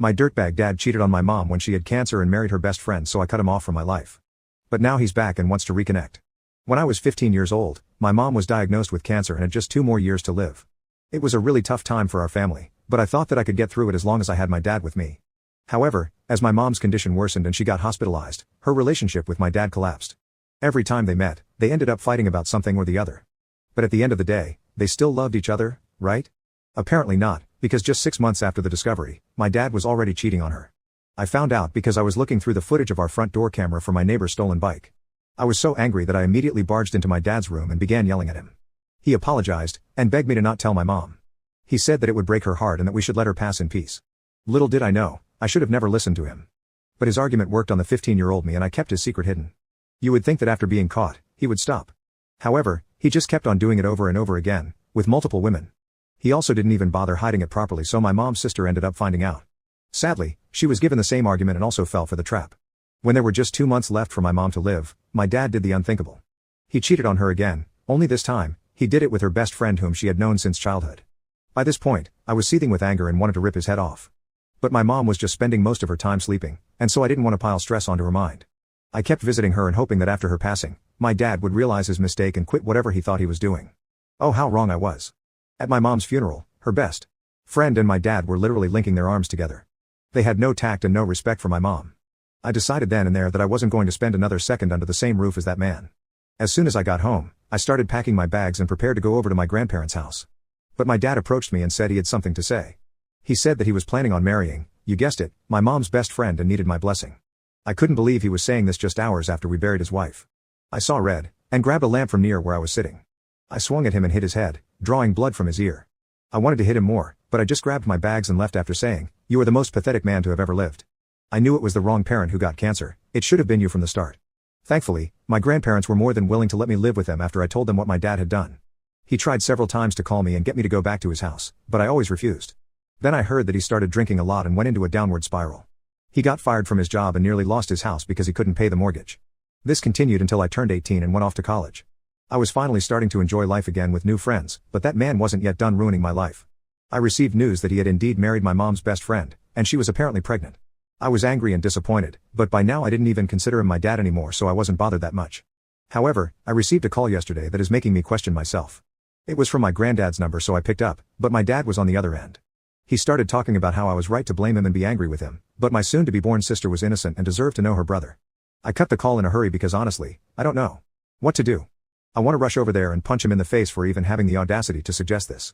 My dirtbag dad cheated on my mom when she had cancer and married her best friend, so I cut him off from my life. But now he's back and wants to reconnect. When I was 15 years old, my mom was diagnosed with cancer and had just 2 more years to live. It was a really tough time for our family, but I thought that I could get through it as long as I had my dad with me. However, as my mom's condition worsened and she got hospitalized, her relationship with my dad collapsed. Every time they met, they ended up fighting about something or the other. But at the end of the day, they still loved each other, right? Apparently not, because just 6 months after the discovery, my dad was already cheating on her. I found out because I was looking through the footage of our front door camera for my neighbor's stolen bike. I was so angry that I immediately barged into my dad's room and began yelling at him. He apologized, and begged me to not tell my mom. He said that it would break her heart and that we should let her pass in peace. Little did I know, I should have never listened to him. But his argument worked on the 15-year-old me and I kept his secret hidden. You would think that after being caught, he would stop. However, he just kept on doing it over and over again, with multiple women. He also didn't even bother hiding it properly, so my mom's sister ended up finding out. Sadly, she was given the same argument and also fell for the trap. When there were just 2 months left for my mom to live, my dad did the unthinkable. He cheated on her again, only this time, he did it with her best friend whom she had known since childhood. By this point, I was seething with anger and wanted to rip his head off. But my mom was just spending most of her time sleeping, and so I didn't want to pile stress onto her mind. I kept visiting her and hoping that after her passing, my dad would realize his mistake and quit whatever he thought he was doing. Oh, how wrong I was. At my mom's funeral, her best friend and my dad were literally linking their arms together. They had no tact and no respect for my mom. I decided then and there that I wasn't going to spend another second under the same roof as that man. As soon as I got home, I started packing my bags and prepared to go over to my grandparents' house. But my dad approached me and said he had something to say. He said that he was planning on marrying, you guessed it, my mom's best friend and needed my blessing. I couldn't believe he was saying this just hours after we buried his wife. I saw red, and grabbed a lamp from near where I was sitting. I swung at him and hit his head, drawing blood from his ear. I wanted to hit him more, but I just grabbed my bags and left after saying, "You are the most pathetic man to have ever lived." I knew it was the wrong parent who got cancer, it should have been you from the start. Thankfully, my grandparents were more than willing to let me live with them after I told them what my dad had done. He tried several times to call me and get me to go back to his house, but I always refused. Then I heard that he started drinking a lot and went into a downward spiral. He got fired from his job and nearly lost his house because he couldn't pay the mortgage. This continued until I turned 18 and went off to college. I was finally starting to enjoy life again with new friends, but that man wasn't yet done ruining my life. I received news that he had indeed married my mom's best friend, and she was apparently pregnant. I was angry and disappointed, but by now I didn't even consider him my dad anymore, so I wasn't bothered that much. However, I received a call yesterday that is making me question myself. It was from my granddad's number, so I picked up, but my dad was on the other end. He started talking about how I was right to blame him and be angry with him, but my soon-to-be-born sister was innocent and deserved to know her brother. I cut the call in a hurry because honestly, I don't know what to do. I want to rush over there and punch him in the face for even having the audacity to suggest this.